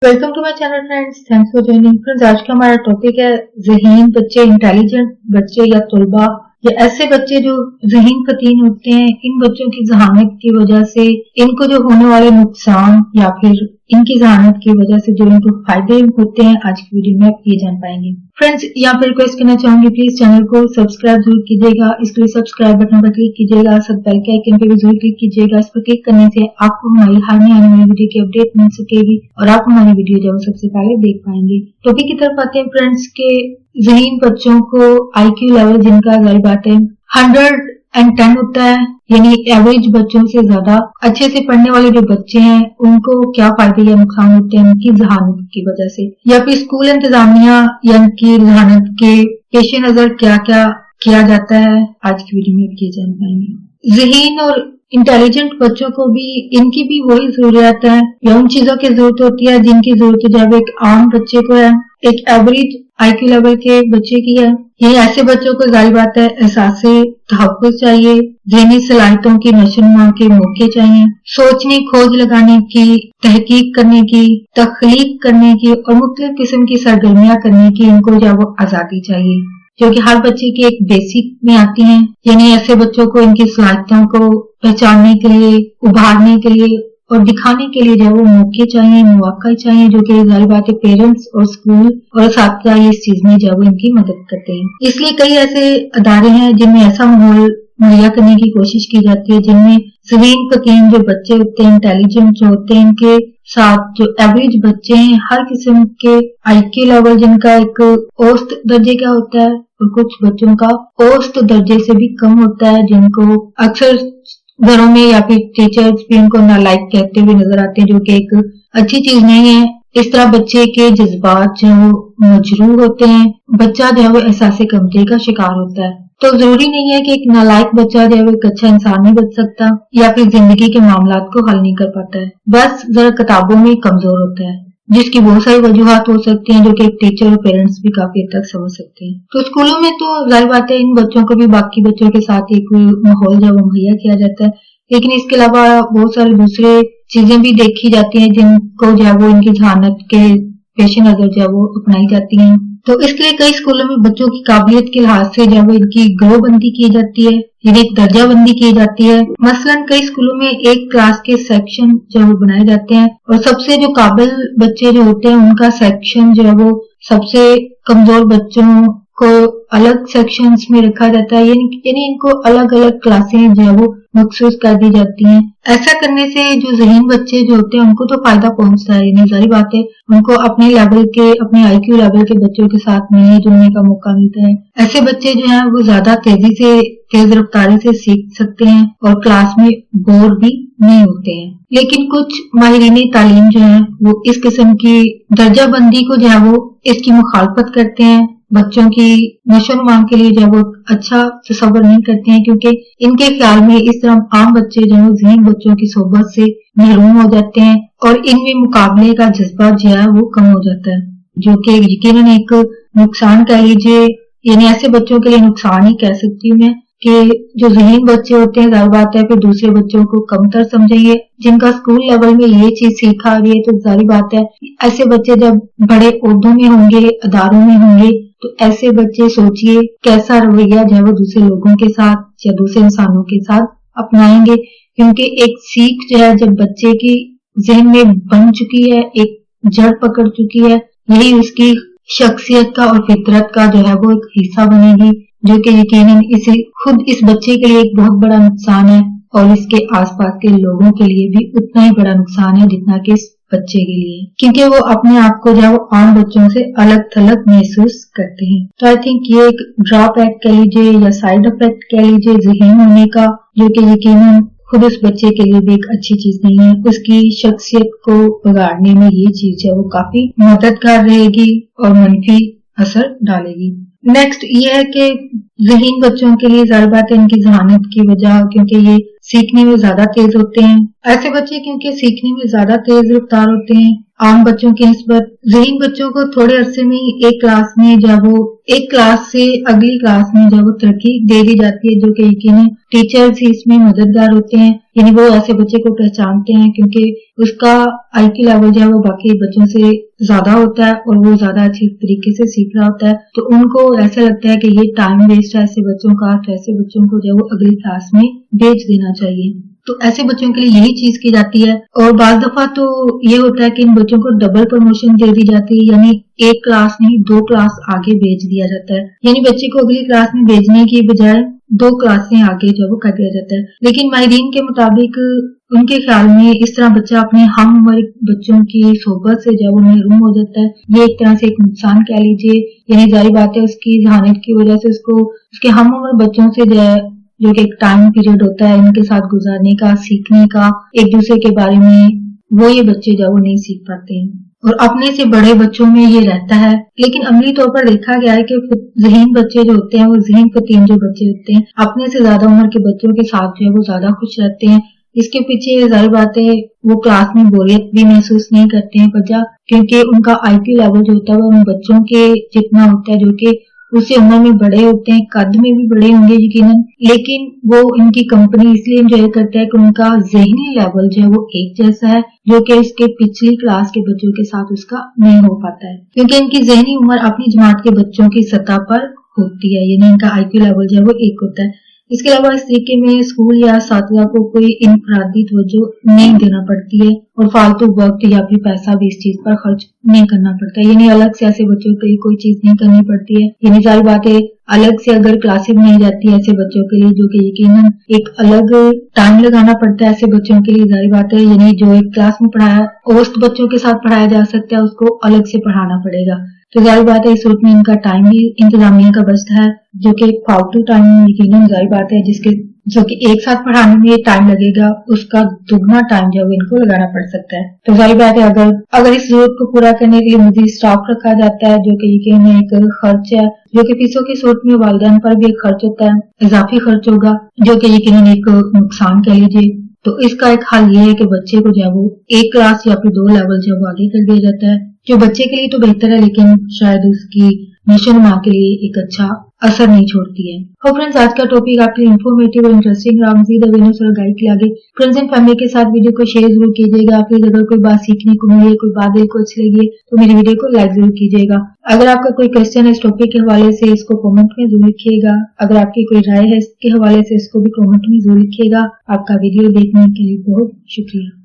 Welcome to my channel friends, thanks for joining. Friends, आज का हमारा टॉपिक है ज़हीन बच्चे, इंटेलिजेंट बच्चे या तुलबा या ऐसे बच्चे जो ज़हीन फतीन होते हैं। इन बच्चों की जहानत की वजह से इनको जो होने वाले नुकसान या फिर इनकी जहानत की वजह से जो इनको फायदे होते हैं, आज की वीडियो में आप ये जान पाएंगे। फ्रेंड्स, यहाँ पर रिक्वेस्ट करना चाहूंगी, प्लीज चैनल को सब्सक्राइब जरूर कीजिएगा। इसके लिए सब्सक्राइब बटन पर क्लिक कीजिएगा, साथ बेल के आइकन पे भी जरूर क्लिक कीजिएगा। इस पर क्लिक करने से आपको हमारी हाल में आने वाली वीडियो की अपडेट मिल सकेगी और आप हमारी वीडियो जो सबसे पहले देख पाएंगे। टॉपिक की तरफ आते हैं फ्रेंड्स के ज़हीन बच्चों को IQ लेवल जिनका जाहिर बात है 110 होता है, यानी एवरेज बच्चों से ज्यादा अच्छे से पढ़ने वाले जो बच्चे हैं उनको क्या फायदे या नुकसान होते हैं उनकी जहानत की वजह से, या फिर स्कूल इंतजामिया या इनकी जहानत के पेश नजर क्या क्या किया जाता है, आज की वीडियो में ये जान पाएंगे। ज़हीन और इंटेलिजेंट बच्चों को भी इनकी भी वही जरूरत है या उन चीजों की जरूरत होती है जिनकी जरूरत जब एक आम बच्चे को है, एक एवरेज IQ लेवल के बच्चे की है। ये ऐसे बच्चों को जाहिर बात है एहसासे तहफ़्फ़ुज़ चाहिए, ज़हनी सलाहियतों की नशोनुमा के मौके चाहिए, सोचने, खोज लगाने की, तहकीक करने की, तख्लीक करने की और मुख्तलिफ किस्म की सरगर्मियां करने की इनको जब वो आजादी चाहिए जो कि हर बच्चे की एक बेसिक में आती हैं। यानी ऐसे बच्चों को इनकी सलाहियतों को पहचानने के लिए, उभारने के लिए और दिखाने के लिए जो वो मौके चाहिए, मौका चाहिए, जो कि जाहिर बात है पेरेंट्स और स्कूल और असातिज़ा इस चीज में जो इनकी मदद करते हैं। इसलिए कई ऐसे अदारे हैं जिनमें ऐसा माहौल मुहैया करने की कोशिश की जाती है जिनमें ज़हीन फतीन जो बच्चे होते हैं, इंटेलिजेंट जो होते हैं, इनके साथ जो एवरेज बच्चे हैं, हर किस्म के IQ लेवल जिनका एक औसत दर्जे का होता है और कुछ बच्चों का औसत दर्जे से भी कम होता है, जिनको अक्सर घरों में या फिर टीचर्स भी उनको नालायक कहते हुए नजर आते हैं, जो कि एक अच्छी चीज नहीं है। इस तरह बच्चे के जज्बात जो मजरूह होते हैं, बच्चा जो है वो एहसास कमजोरी का शिकार होता है। तो जरूरी नहीं है कि एक नालायक बच्चा जो है वो एक अच्छा इंसान नहीं बन सकता या फिर जिंदगी के मामलात को हल नहीं कर पाता है, बस जरा किताबों में कमजोर होता है, जिसकी बहुत सारी वजूहात हो सकती हैं जो कि एक टीचर और पेरेंट्स भी काफी हद तक समझ सकते हैं। तो स्कूलों में तो जाहिर बात है इन बच्चों को भी बाकी बच्चों के साथ एक माहौल जो मुहैया किया जाता है, लेकिन इसके अलावा बहुत सारे दूसरे चीजें भी देखी जाती हैं जिनको जो है वो इनकी जहानत के पेश नजर जो है वो अपनाई जाती हैं। तो इसके लिए कई स्कूलों में बच्चों की काबिलियत के लिहाज से जो है इनकी ग्रोहबंदी की जाती है, यानी एक दर्जा बंदी की जाती है। मसलन कई स्कूलों में एक क्लास के सेक्शन जो है वो बनाए जाते हैं और सबसे जो काबिल बच्चे जो होते हैं उनका सेक्शन जो है वो सबसे कमजोर बच्चों को अलग सेक्शंस में रखा जाता है, यानी इनको अलग अलग क्लासें जो है वो मखसूस कर दी जाती हैं। ऐसा करने से जो ज़हीन बच्चे जो होते हैं उनको तो फायदा पहुंचता है, यानी जाहिर बात है उनको अपने लेवल के, अपने IQ लेवल के बच्चों के साथ मिलने जुलने का मौका मिलता है। ऐसे बच्चे जो है वो ज्यादा तेजी से, तेज रफ्तारी से सीख सकते हैं और क्लास में बोर भी नहीं होते हैं। लेकिन कुछ माहिरीन तालीम जो है वो इस किस्म की दर्जा बंदी को जो है वो इसकी मुखालफत करते हैं, बच्चों की नशोनुमा के लिए जो वो अच्छा तस्वर नहीं करते हैं, क्योंकि इनके ख्याल में इस तरह आम बच्चे जो है ज़हीन बच्चों की सोबत से महरूम हो जाते हैं और इनमें मुकाबले का जज्बा जो है वो कम हो जाता है, जो कि यकीनन एक नुकसान कह लीजिए, यानी ऐसे बच्चों के लिए नुकसान ही कह सकती हूँ मैं कि जो ज़हीन बच्चे होते हैं जाहिर बात है फिर दूसरे बच्चों को कमतर समझेंगे। जिनका स्कूल लेवल में ये चीज सीखा रही है तो जाहिर बात है ऐसे बच्चे जब बड़े ओहदों में होंगे, अदारों में होंगे, तो ऐसे बच्चे सोचिए कैसा रवैया जो है वो दूसरे लोगों के साथ या दूसरे इंसानों के साथ अपनाएंगे, क्योंकि एक सीख जो है जब बच्चे की जहन में बन चुकी है, एक जड़ पकड़ चुकी है, यही उसकी शख्सियत का और फितरत का जो है वो एक हिस्सा बनेगी, जो कि यकीनन इसे खुद इस बच्चे के लिए एक बहुत बड़ा नुकसान है और इसके आसपास के लोगों के लिए भी उतना ही बड़ा नुकसान है जितना कि इस बच्चे के लिए, क्योंकि वो अपने आप को जो है वो आम बच्चों से अलग थलग महसूस करते हैं। तो आई थिंक ये एक ड्रॉबैक कह लीजिए या साइड इफेक्ट कह लीजिए ज़हीन होने का, जो कि यकीनन खुद उस बच्चे के लिए भी एक अच्छी चीज नहीं है। उसकी शख्सियत को बिगाड़ने में ये चीज है वो काफी मददगार रहेगी और मनफी असर डालेगी। नेक्स्ट ये है कि ज़हीन बच्चों के लिए जाहिर बात है इनकी जहानत की वजह, क्योंकि ये सीखने में ज्यादा तेज होते हैं। ऐसे बच्चे क्योंकि सीखने में ज्यादा तेज रफ्तार होते हैं, आम बच्चों की निस्बत ज़हीन बच्चों को थोड़े अरसे में ही एक क्लास में जब वो एक क्लास से अगली क्लास में जब वो तरक्की दे दी जाती है, जो कि यकीनन टीचर्स ही इसमें मददगार होते हैं। यानी वो ऐसे बच्चे को पहचानते हैं क्योंकि उसका IQ लेवल जो है वो बाकी बच्चों से ज्यादा होता है और वो ज्यादा अच्छी तरीके से सीख रहा होता है, तो उनको ऐसा लगता है कि ये टाइम वेस्ट है ऐसे बच्चों का, तो ऐसे बच्चों को जो वो अगली क्लास में भेज देना चाहिए। तो ऐसे बच्चों के लिए यही चीज की जाती है। और बाज दफा तो ये होता है कि इन बच्चों को डबल प्रमोशन दे दी जाती है, यानी एक क्लास नहीं 2 क्लास आगे भेज दिया जाता है। यानी बच्चे को अगली क्लास में भेजने की बजाय 2 क्लासें आगे जो वो कर दिया जाता है। लेकिन माहिरीन के मुताबिक उनके ख्याल में इस तरह बच्चा अपने हम उम्र बच्चों की सोहबत से जब महरूम हो जाता है, ये एक तरह से एक नुकसान कह लीजिए। यानी जाहिर बात है उसकी जहानत की वजह से उसको उसके हम उम्र बच्चों से जो कि एक टाइम पीरियड होता है इनके साथ गुजारने का, सीखने का, एक दूसरे के बारे में, वो ये बच्चे जब वो नहीं सीख पाते हैं और अपने से बड़े बच्चों में ये रहता है। लेकिन अमली तौर पर देखा गया है कि ज़हीन बच्चे जो होते हैं, वो ज़हीन फतीन जो बच्चे होते हैं, अपने से ज्यादा उम्र के बच्चों के साथ जो है वो ज्यादा खुश रहते हैं। इसके पीछे जाहिर बात है वो क्लास में बोरियत भी महसूस नहीं करते हैं वजह, क्योंकि उनका IQ लेवल जो होता है वो उन बच्चों के जितना होता है जो कि उससे उम्र में बड़े होते हैं, कद में भी बड़े होंगे यकीनन, लेकिन वो इनकी कंपनी इसलिए एंजॉय करता है कि उनका ज़हनी लेवल जो है वो एक जैसा है, जो कि उसके पिछली क्लास के बच्चों के साथ उसका नहीं हो पाता है, क्योंकि इनकी ज़हनी उम्र अपनी जमात के बच्चों की सतह पर होती है, यानी इनका IQ लेवल जो है वो एक होता है। इसके अलावा इस तरीके में स्कूल या साथिया को कोई इनफरादी तवज्जो नहीं देना पड़ती है और फालतू वक्त या फिर पैसा भी इस चीज पर खर्च नहीं करना पड़ता है, यानी अलग से ऐसे बच्चों के लिए कोई चीज नहीं करनी पड़ती है। यानी जाहिर बात है अलग से अगर क्लासेस बनाई जाती है ऐसे बच्चों के लिए, जो कि यकीनन एक अलग टाइम लगाना पड़ता है ऐसे बच्चों के लिए, जाहिर बात है यानी जो एक क्लास में पढ़ाया औसत बच्चों के साथ पढ़ाया जा सकता है उसको अलग से पढ़ाना पड़ेगा। तो जाहिर बात है इस सूरत में इनका टाइम भी इंतजामिया का बचता है, जो कि फालतू टाइम यकीनन जाहिर बात है जो कि एक साथ पढ़ाने में टाइम लगेगा उसका दुगना टाइम जो इनको लगाना पड़ सकता है। तो जाहिर बात है अगर इस जरूरत को पूरा करने के लिए मजीद स्टाफ रखा जाता है, जो कि यकीन एक खर्च है, जो कि फीसों की सूरत में वालिदैन पर भी एक खर्च होता है, इजाफी खर्च होगा, जो कि यकीन एक नुकसान कह लीजिए। तो इसका एक हल ये है कि बच्चे को जो वो एक क्लास या फिर 2 लेवल जो वो आगे कर दिया जाता है, जो बच्चे के लिए तो बेहतर है लेकिन शायद उसकी नशोनुमा के लिए एक अच्छा असर नहीं छोड़ती है। और फ्रेंड्स आज का टॉपिक आपके लिए इन्फॉर्मेटिव और इंटरेस्टिंग रहा, मजीद अवेयरनेस और गाइड के आगे फ्रेंड्स एंड फैमिली के साथ वीडियो को शेयर जरूर कीजिएगा। प्लीज अगर कोई बात सीखने को मिली, कोई बात दिल को अच्छी लगी तो मेरी वीडियो को लाइक जरूर कीजिएगा। अगर आपका कोई क्वेश्चन है इस टॉपिक के हवाले से इसको कमेंट में जरूर लिखिएगा। अगर आपकी कोई राय है इसके हवाले से इसको भी कमेंट में जरूर लिखिएगा। आपका वीडियो देखने के लिए बहुत शुक्रिया।